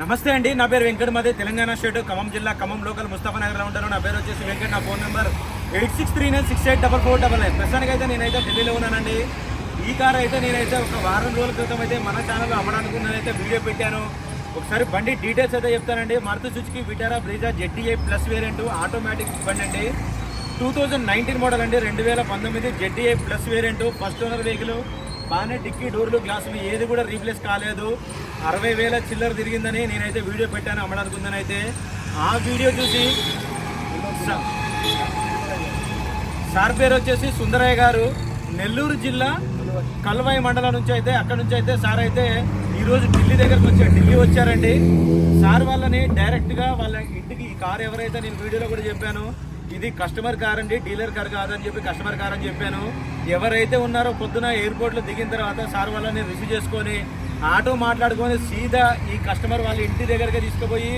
నమస్తే అండి, నా పేరు వెంకట్. మాది తెలంగాణ స్టేట్ ఖమ్మం జిల్లా ఖమ్మం లోకల్ ముస్తాఫానగర్లో ఉంటాను. నా పేరు వచ్చేసి వెంకట్. నా ఫోన్ నెంబర్ 8639684499. ప్రస్తుతానికి అయితే నేనైతే ఢిల్లీలో ఉన్నానండి. ఈ కార్ అయితే నేనైతే ఒక వారం రోజుల క్రితం అయితే మన ఛానల్లో అమ్మడానికి నేనైతే వీడియో పెట్టాను. ఒకసారి బండి డీటెయిల్స్ అయితే చెప్తానండి. Maruti Suzuki Vitara Brezza ZDI plus variant automatic బండి అండి. 2019 మోడల్ అండి. 2019 ZDI plus variant, first owner vehicle. బాగానే డిక్కీ డోర్లు గ్లాసులు ఏది కూడా రీప్లేస్ కాలేదు. 60,000 చిల్లర తిరిగిందని నేనైతే వీడియో పెట్టాను అమ్మడానికి ఉందని. అయితే ఆ వీడియో చూసి సార్ పేరు వచ్చేసి సుందరయ్య గారు, నెల్లూరు జిల్లా కల్వాయి మండలం నుంచి అయితే అక్కడ నుంచి అయితే సార్ అయితే ఈరోజు ఢిల్లీ దగ్గరకు వచ్చారు. ఢిల్లీ వచ్చారండి. సార్ వాళ్ళని డైరెక్ట్గా వాళ్ళ ఇంటికి ఈ కారు ఎవరైతే నేను వీడియోలో కూడా చెప్పాను, ఇది కస్టమర్ కార్ అండి, డీలర్ కార్ కాదని చెప్పి కస్టమర్ కార్ అని చెప్పాను. ఎవరైతే ఉన్నారో పొద్దున ఎయిర్పోర్ట్లో దిగిన తర్వాత సార్ వాళ్ళని రిసీవ్ చేసుకొని ఆటో మాట్లాడుకొని సీదా ఈ కస్టమర్ వాళ్ళ ఇంటి దగ్గరకే తీసుకుపోయి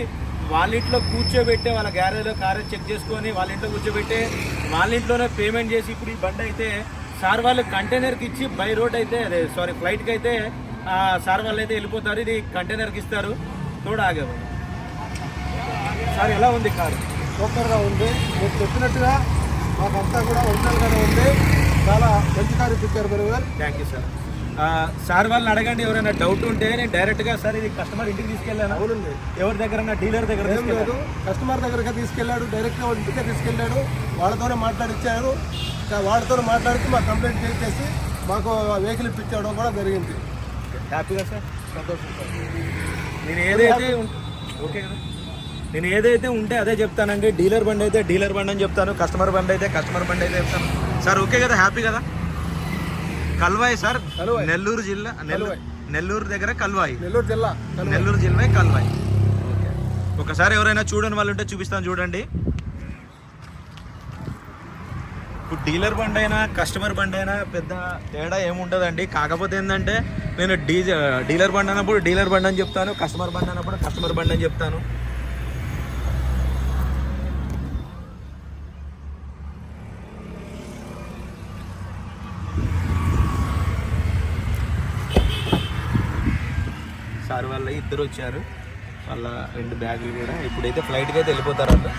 వాళ్ళ ఇంట్లో కూర్చోబెట్టే, వాళ్ళ గ్యారేజ్లో కార్ చెక్ చేసుకొని వాళ్ళ ఇంట్లో కూర్చోబెట్టే వాళ్ళ ఇంట్లోనే పేమెంట్ చేసి ఇప్పుడు ఈ బండి అయితే సార్ వాళ్ళు కంటైనర్కి ఇచ్చి బై రోడ్ అయితే ఫ్లైట్కి అయితే సార్ వాళ్ళు అయితే వెళ్ళిపోతారు. ఇది కంటైనర్కి ఇస్తారు. తోడు ఆగేవారు. సార్ ఎలా ఉంది కారు? సూపర్గా ఉంది. మీరు చెప్పినట్టుగా మాకంతా కూడా ఒరిజినల్గానే ఉంది. చాలా మంచి కారు ఇప్పించారు గురుగారు. Thank you sir. సార్ వాళ్ళని అడగండి, ఎవరైనా డౌట్ ఉంటే. నేను డైరెక్ట్గా సార్ ఇది కస్టమర్ ఇంటికి తీసుకెళ్ళాను. అవునండి, ఎవరి దగ్గర డీలర్ దగ్గర ఏం లేదు, కస్టమర్ దగ్గరగా తీసుకెళ్ళాడు. డైరెక్ట్గా వాళ్ళ ఇంటికే తీసుకెళ్ళాడు. వాళ్ళతోనే మాట్లాడిచ్చారు. వాళ్ళతో మాట్లాడితే మాకు కంప్లైంట్ చేసి మాకు వెహికల్ ఇప్పించడం కూడా జరిగింది. హ్యాపీగా సార్, సంతోషం సార్. నేను ఏదైతే ఓకే కదా, నేను ఏదైతే ఉంటే అదే చెప్తానండి. డీలర్ బండి అయితే డీలర్ బండి అని చెప్తాను, కస్టమర్ బండి అయితే కస్టమర్ బండి అయితే చెప్తాను. సార్ ఓకే కదా, హ్యాపీ కదా? కల్వాయి సార్, నెల్లూరు జిల్లా, నెల్లూరు దగ్గర కల్వాయి, నెల్లూరు జిల్లా, నెల్లూరు జిల్లా కల్వాయి. ఒకసారి ఎవరైనా చూడని వాళ్ళు ఉంటే చూపిస్తాను, చూడండి. ఇప్పుడు డీలర్ బండి అయినా కస్టమర్ బండి అయినా పెద్ద తేడా ఏముంటుందండి. కాకపోతే ఏంటంటే నేను డీలర్ బండి అన్నప్పుడు డీలర్ బండి అని చెప్తాను, కస్టమర్ బండి అన్నప్పుడు కస్టమర్ బండి అని చెప్తాను. సార్ వాళ్ళ ఇద్దరు వచ్చారు, వాళ్ళ 2 బ్యాగులు కూడా. ఇప్పుడైతే ఫ్లైట్కి అయితే వెళ్ళిపోతారు వాళ్ళు.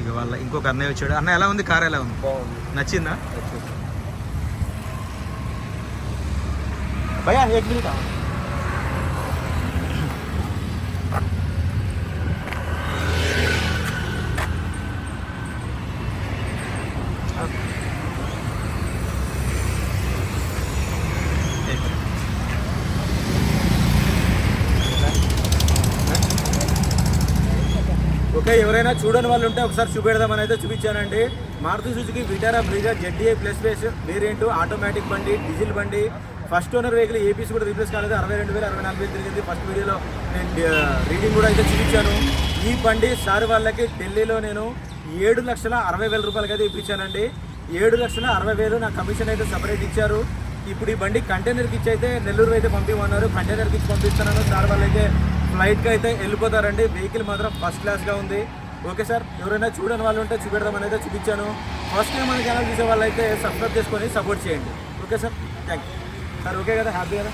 ఇక వాళ్ళ ఇంకొక అన్నయ్య వచ్చాడు. అన్న ఎలా ఉంది కార్? ఎలా ఉంది? బాగుంది. నచ్చిందా భయ్యా? 1 మినిట్. ఓకే, ఎవరైనా చూడని వాళ్ళు ఉంటే ఒకసారి చూపెడదామని అయితే చూపించానండి. Maruti Suzuki Vitara Brezza ZDI plus variant automatic బండి, డీజిల్ బండి, ఫస్ట్ ఓనర్ వెహికల్. ఏపీసీ కూడా రీప్లేస్ కాలేదు. 62,000 64,000 తిరిగింది. ఫస్ట్ వీడియోలో నేను రీడింగ్ కూడా అయితే చూపించాను. ఈ బండి సార్ వాళ్ళకి ఢిల్లీలో నేను 7,60,000 రూపాయలకి అయితే ఇప్పించానండి. 7,60,000 నా కమిషన్ అయితే సపరేట్ ఇచ్చారు. ఇప్పుడు ఈ బండి కంటైనర్కి ఇచ్చి అయితే నెల్లూరు అయితే పంపించమన్నారు. కంటైనర్కి ఇచ్చి పంపిస్తున్నాను. సార్ వాళ్ళు అయితే ఫ్లైట్కి అయితే వెళ్ళిపోతారండి. వెహికల్ మాత్రం ఫస్ట్ క్లాస్గా ఉంది. ఓకే సార్, ఎవరైనా చూడని వాళ్ళు ఉంటే చూపెడదామని అయితే చూపించాను. ఫస్ట్ టైం మన ఛానల్ చూసే వాళ్ళు అయితే సబ్స్క్రైబ్ చేసుకొని సపోర్ట్ చేయండి. Okay sir, thank you sir. Okay కదా, హ్యాపీ కదా?